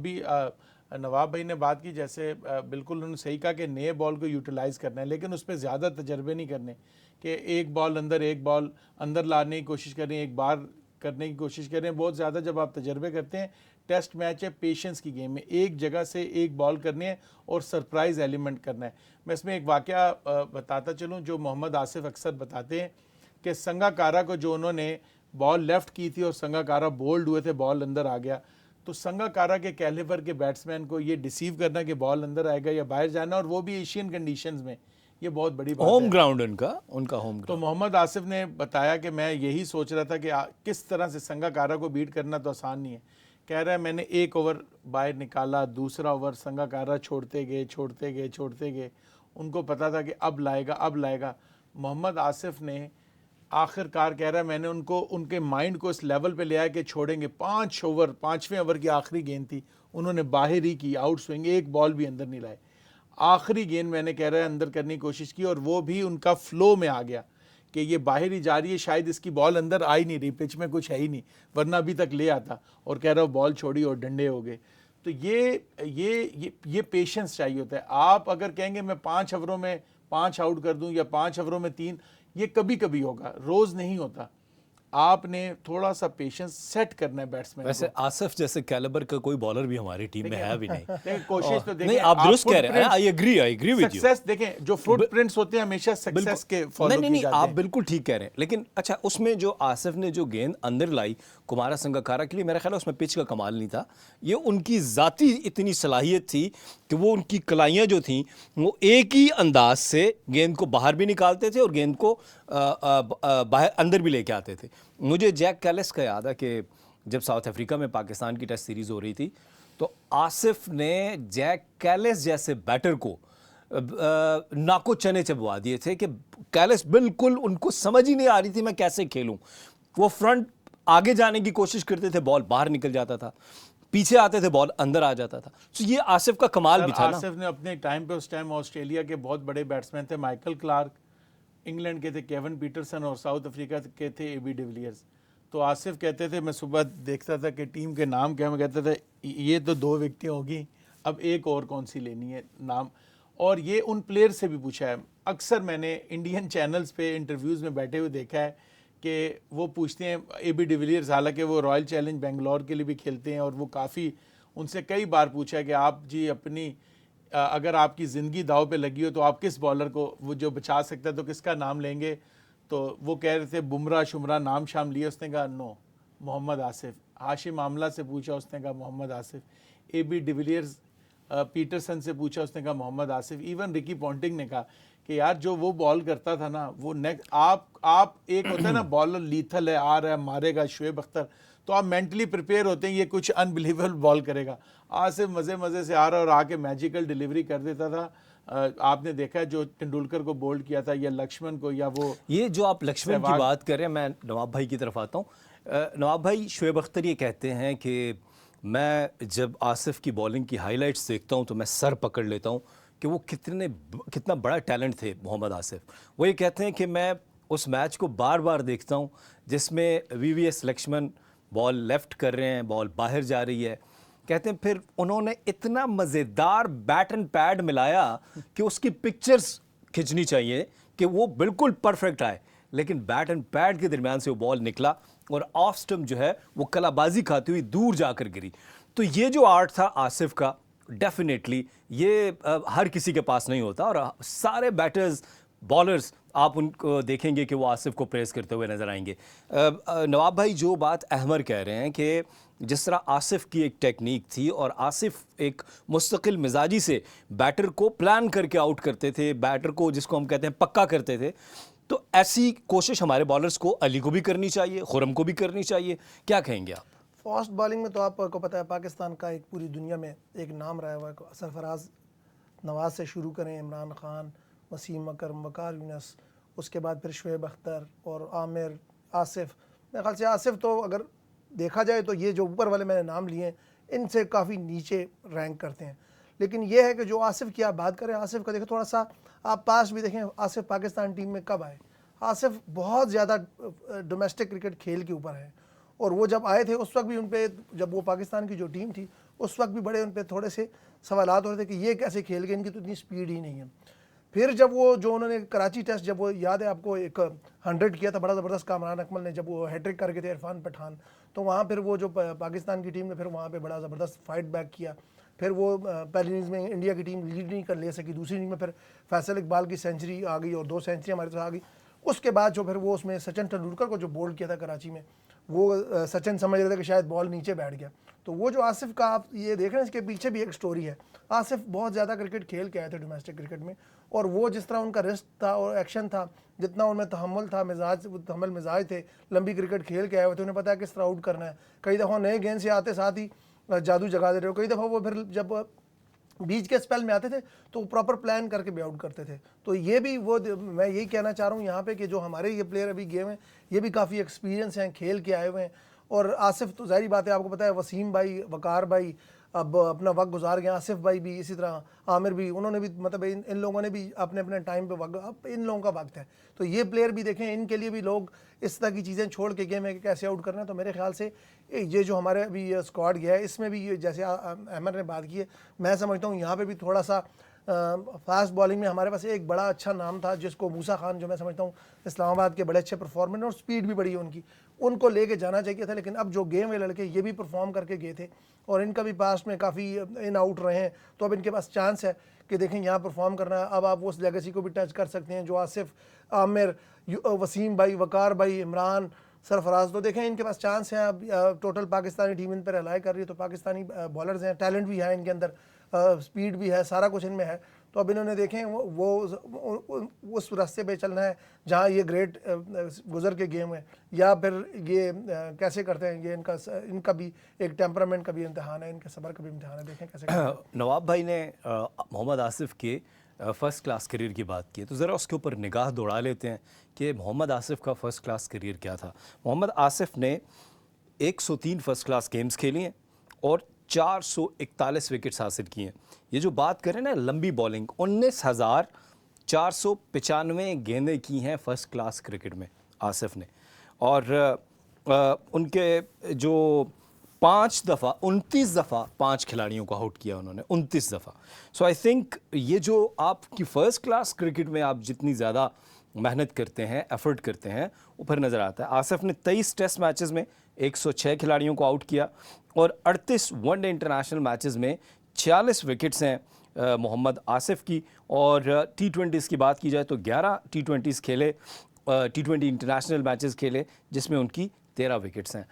अभी नवाब भाई ने बात की, जैसे बिल्कुल उन्होंने सही कहा कि नए बॉल को यूटिलाइज़ करना है, लेकिन उस पर ज़्यादा तजर्बे नहीं करने कि एक बॉल अंदर लाने की कोशिश करें, एक बार करने की कोशिश करें। बहुत ज़्यादा जब आप तजर्बे करते हैं, टेस्ट मैच है, पेशेंस की गेम है, एक जगह से एक बॉल करनी है और सरप्राइज़ एलिमेंट करना है। मैं इसमें एक वाक़या बताता चलूँ जो मोहम्मद आसिफ अक्सर बताते हैं कि संगाकारा को जो उन्होंने बॉल लेफ़्ट की थी और संगाकारा बोल्ड हुए थे, बॉल अंदर आ गया, तो संगाकारा के कैलिबर के बैट्समैन को ये डिसीव करना कि बॉल अंदर आएगा या बाहर जाना, और वो भी एशियन कंडीशंस में, ये बहुत बड़ी बात होम है। ग्राउंड उनका होम तो ग्राउंड। मोहम्मद आसिफ ने बताया कि मैं यही सोच रहा था कि किस तरह से संगाकारा को बीट करना तो आसान नहीं है। कह रहा है मैंने एक ओवर बाहर निकाला, दूसरा ओवर संगाकारा छोड़ते गए, उनको पता था कि अब लाएगा। मोहम्मद आसिफ ने आखिरकार, कह रहा है, मैंने उनको उनके माइंड को इस लेवल पे ले आया कि छोड़ेंगे। 5 ओवर की आखिरी गेंद थी, उन्होंने बाहर ही की, आउट स्विंग, एक बॉल भी अंदर नहीं लाए। आखिरी गेंद मैंने, कह रहा है, अंदर करने की कोशिश की और वो भी उनका फ्लो में आ गया कि ये बाहर ही जा रही है, शायद इसकी बॉल अंदर आ ही नहीं रही, पिच में कुछ है ही नहीं, वरना अभी तक ले आता। और कह रहा है बॉल छोड़ी और डंडे हो गए। तो ये पेशेंस चाहिए होता है। आप अगर कहेंगे मैं 5 ओवरों में 5 आउट कर दूं या 5 ओवरों में 3, ये कभी कभी होगा, रोज नहीं होता। आपने थोड़ा सा पेशेंस सेट करना है बैट्समैन वैसे को। आसिफ जैसे कैलिबर का कोई बॉलर भी हमारी टीम में है भी नहीं। देखिए, कोशिश तो नहीं, देखें। आप दुरुस्त कह रहे हैं, footprints, I agree with you. Success देखें, जो फुटप्रिंट्स होते हैं हमेशा बिल्कुल, सक्सेस के नहीं फॉलो नहीं किए नहीं, जाते आप हैं। बिल्कुल ठीक कह रहे हैं। लेकिन अच्छा, उसमें जो आसिफ ने जो गेंद अंदर लाई कुमारा संगकारा के लिए, मेरा ख्याल है उसमें पिच का कमाल नहीं था, ये उनकी ज़ाती इतनी सलाहियत थी कि वो उनकी कलाइयाँ जो थीं वो एक ही अंदाज से गेंद को बाहर भी निकालते थे और गेंद को बाहर अंदर भी लेके आते थे। मुझे जैक कैलिस का याद है कि जब साउथ अफ्रीका में पाकिस्तान की टेस्ट सीरीज़ हो रही थी तो आसिफ ने जैक कैलिस जैसे बैटर को नाको चने चबवा दिए थे कि कैलिस बिल्कुल, उनको समझ ही नहीं आ रही थी मैं कैसे खेलूं। वो फ्रंट आगे जाने की कोशिश करते थे, बॉल बाहर निकल जाता था, पीछे आते थे, बॉल अंदर आ जाता था। तो ये आसिफ का कमाल भी था ना। आसिफ ने अपने टाइम पे, उस टाइम ऑस्ट्रेलिया के बहुत बड़े बैट्समैन थे, माइकल क्लार्क, इंग्लैंड के थे केविन पीटरसन, और साउथ अफ्रीका के थे एबी डिविलियर्स। तो आसिफ कहते थे, मैं सुबह देखता था कि टीम के नाम क्या, मैं कहता था ये तो 2 व्यक्ति होगी, अब एक और कौन सी लेनी है नाम। और ये उन प्लेयर से भी पूछा है। अक्सर मैंने इंडियन चैनल्स पे इंटरव्यूज़ में बैठे हुए देखा है कि वो पूछते हैं एबी डिविलियर्स, हालांकि वो रॉयल चैलेंज बेंगलोर के लिए भी खेलते हैं, और वो काफ़ी, उनसे कई बार पूछा है कि आप जी अपनी अगर आपकी ज़िंदगी दाव पे लगी हो तो आप किस बॉलर को, वो जो बचा सकता है, तो किसका नाम लेंगे। तो वो कह रहे थे बुमराह शुमराह, नाम शाम लिए, उसने कहा no, Mohammad Asif. Hashim Amla से पूछा, उसने कहा Mohammad Asif. AB de Villiers, Pietersen से पूछा, उसने कहा Mohammad Asif. Even Ricky Ponting ने कहा कि यार जो वो बॉल करता था ना, वो नेक्स्ट, आप एक होता है ना बॉलर लीथल है, आ रहा है मारेगा, शुएब अख्तर, तो आप मेंटली प्रिपेयर होते हैं ये कुछ अनबिलीवेबल बॉल करेगा। आज से मज़े मज़े से आ रहा है और आके मैजिकल डिलीवरी कर देता था। आपने देखा है जो तेंदुलकर को बोल्ड किया था, या लक्ष्मण को, या वो, ये जो आप लक्ष्मण की सहवाग। बात कर रहे हैं, मैं नवाब भाई की तरफ आता हूँ। नवाब भाई, शुएब अख्तर ये कहते हैं कि मैं जब आसिफ की बॉलिंग की हाइलाइट्स देखता हूँ तो मैं सर पकड़ लेता हूँ कि वो कितना बड़ा टैलेंट थे मोहम्मद आसिफ। वो ये कहते हैं कि मैं उस मैच को बार बार देखता हूँ जिसमें वीवीएस लक्ष्मण बॉल लेफ़्ट कर रहे हैं, बॉल बाहर जा रही है। कहते हैं फिर उन्होंने इतना मज़ेदार बैट एंड पैड मिलाया कि उसकी पिक्चर्स खिंचनी चाहिए कि वो बिल्कुल परफेक्ट आए, लेकिन बैट एंड पैड के दरमियान से वो बॉल निकला और ऑफ स्टंप जो है वो कलाबाजी खाती हुई दूर जाकर गिरी। तो ये जो आर्ट था आसिफ का, डेफिनेटली ये हर किसी के पास नहीं होता, और सारे बैटर्स, बॉलर्स आप उनको देखेंगे कि वो आसिफ को प्रेस करते हुए नजर आएंगे। नवाब भाई, जो बात अहमर कह रहे हैं कि जिस तरह आसिफ की एक टेक्निक थी और आसिफ एक मुस्तकिल मिजाजी से बैटर को प्लान करके आउट करते थे, बैटर को जिसको हम कहते हैं पक्का करते थे, तो ऐसी कोशिश हमारे बॉलर्स को, अली को भी करनी चाहिए, खुरम को भी करनी चाहिए। क्या कहेंगे आप? फास्ट बॉलिंग में तो आपको पता है पाकिस्तान का एक पूरी दुनिया में एक नाम रहा हुआ है। सरफराज नवाज से शुरू करें, इमरान खान, वसीम अकरम, वकार यूनस, उसके बाद फिर शुएब अख्तर और आमिर, आसिफ। मेरे ख्याल से आसिफ तो अगर देखा जाए तो ये जो ऊपर वाले मैंने नाम लिए हैं इनसे काफ़ी नीचे रैंक करते हैं। लेकिन ये है कि जो आसिफ की आप बात करें, आसिफ का देखें थोड़ा सा आप पास भी देखें, आसिफ पाकिस्तान टीम में कब आए। आसिफ बहुत ज़्यादा डोमेस्टिक क्रिकेट खेल के ऊपर है, और वो जब आए थे उस वक्त भी उन पर, जब वो पाकिस्तान की जो टीम थी उस वक्त भी बड़े उन पर थोड़े से सवालात हो रहे थे कि ये कैसे खेल गए, इनकी तो इतनी स्पीड ही नहीं है। फिर जब वो जो उन्होंने कराची टेस्ट, जब वो याद है आपको, एक 100 किया था बड़ा ज़बरदस्त कामरान अकमल ने, जब वो हैट्रिक करके थे इरफान पठान, तो वहाँ फिर वो जो पाकिस्तान की टीम ने फिर वहाँ पे बड़ा ज़बरदस्त फाइट बैक किया। फिर वो पहली इनिंग्स में इंडिया की टीम लीड नहीं कर ले सकी, दूसरी इनिंग में फिर फैसल इकबाल की सेंचुरी आ गई और 2 सेंचुरी हमारे साथ आ गई। उसके बाद जो फिर वो उसमें सचिन तेंदुलकर को जो बोल्ड किया था कराची में, वो सचिन समझ रहे थे कि शायद बॉल नीचे बैठ गया। तो वो जो आसिफ का आप ये देख रहे हैं, इसके पीछे भी एक स्टोरी है। आसिफ बहुत ज़्यादा क्रिकेट खेल के आए थे डोमेस्टिक क्रिकेट में, और वो जिस तरह उनका रिस्क था और एक्शन था, जितना उनमें तहम्मुल था, तहम्मुल मिजाज थे, लंबी क्रिकेट खेल के आए हुए थे, उन्हें पता है किस तरह आउट करना है। कई दफ़ा नए गेंद से आते साथ ही जादू जगा दे रहे हो, कई दफ़ा वो फिर जब बीच के स्पेल में आते थे तो प्रॉपर प्लान करके भी आउट करते थे। तो ये भी वो, मैं यही कहना चाह रहा हूँ यहाँ पे कि जो हमारे ये प्लेयर अभी गेम हैं, ये भी काफ़ी एक्सपीरियंस हैं, खेल के आए हुए हैं। और आसिफ तो ज़ाहिर बात है, आपको पता है, वसीम भाई, वकार भाई अब अपना वक्त गुजार गए, आसिफ भाई भी इसी तरह, आमिर भी, उन्होंने भी मतलब इन लोगों ने भी अपने अपने टाइम पे वक्त, अब इन लोगों का वक्त है। तो ये प्लेयर भी देखें, इनके लिए भी लोग इस तरह की चीज़ें छोड़ के गेम है कि कैसे आउट करना है। तो मेरे ख्याल से ये जो हमारे अभी ये स्क्वाड गया है, इसमें भी ये जैसे अहमद ने बात की है, मैं समझता हूँ यहाँ पर भी थोड़ा सा फास्ट बॉलिंग में हमारे पास एक बड़ा अच्छा नाम था, जिसको मूसा खान, जो मैं समझता हूँ इस्लामाबाद के बड़े अच्छे परफॉर्मेंस और स्पीड भी बड़ी है उनकी, उनको लेके जाना चाहिए था। लेकिन अब जो गेम है लड़के ये भी परफॉर्म करके गए थे, और इनका भी पास्ट में काफ़ी इन आउट रहे हैं, तो अब इनके पास चांस है कि देखें यहाँ परफॉर्म करना है। अब आप उस लेगेसी को भी टच कर सकते हैं जो आसिफ, आमिर, वसीम भाई, वकार भाई, इमरान, सरफराज, तो देखें इनके पास चांस है। अब टोटल पाकिस्तानी टीम इन पर रिलाई कर रही है, तो पाकिस्तानी बॉलर्स हैं, टैलेंट भी है इनके अंदर, स्पीड भी है, सारा कुछ इनमें है। तो अब इन्होंने देखें वो उस रास्ते पे चलना है जहाँ ये ग्रेट गुजर के गेम है, या फिर ये कैसे करते हैं। ये इनका भी एक टेम्परामेंट का भी इम्तहान है, इनके सब्र का भी इम्तहान है, देखें कैसे करते हैं। नवाब भाई ने मोहम्मद आसिफ के फ़र्स्ट क्लास करियर की बात की, तो ज़रा उसके ऊपर निगाह दौड़ा लेते हैं कि मोहम्मद आसिफ का फ़र्स्ट क्लास करियर क्या था। मोहम्मद आसिफ ने 103 फ़र्स्ट क्लास गेम्स खेली हैं और 441 विकेट्स हासिल किए हैं। ये जो बात करें ना लंबी बॉलिंग, 19,495 गेंदें की हैं फ़र्स्ट क्लास क्रिकेट में आसिफ ने, और उनके जो 29 दफ़ा 5 खिलाड़ियों को आउट किया उन्होंने, 29 दफ़ा। सो आई थिंक ये जो आपकी फ़र्स्ट क्लास क्रिकेट में आप जितनी ज़्यादा मेहनत करते हैं, एफर्ट करते हैं, वो फिर नज़र आता है। आसिफ ने 23 टेस्ट मैचेस में 106 खिलाड़ियों को आउट किया, और 38 वनडे इंटरनेशनल मैचेस में 46 विकेट्स हैं मोहम्मद आसिफ की। और T20s की बात की जाए तो 11 T20s खेले, T20 इंटरनेशनल मैचेस खेले, जिसमें उनकी 13 विकेट्स हैं।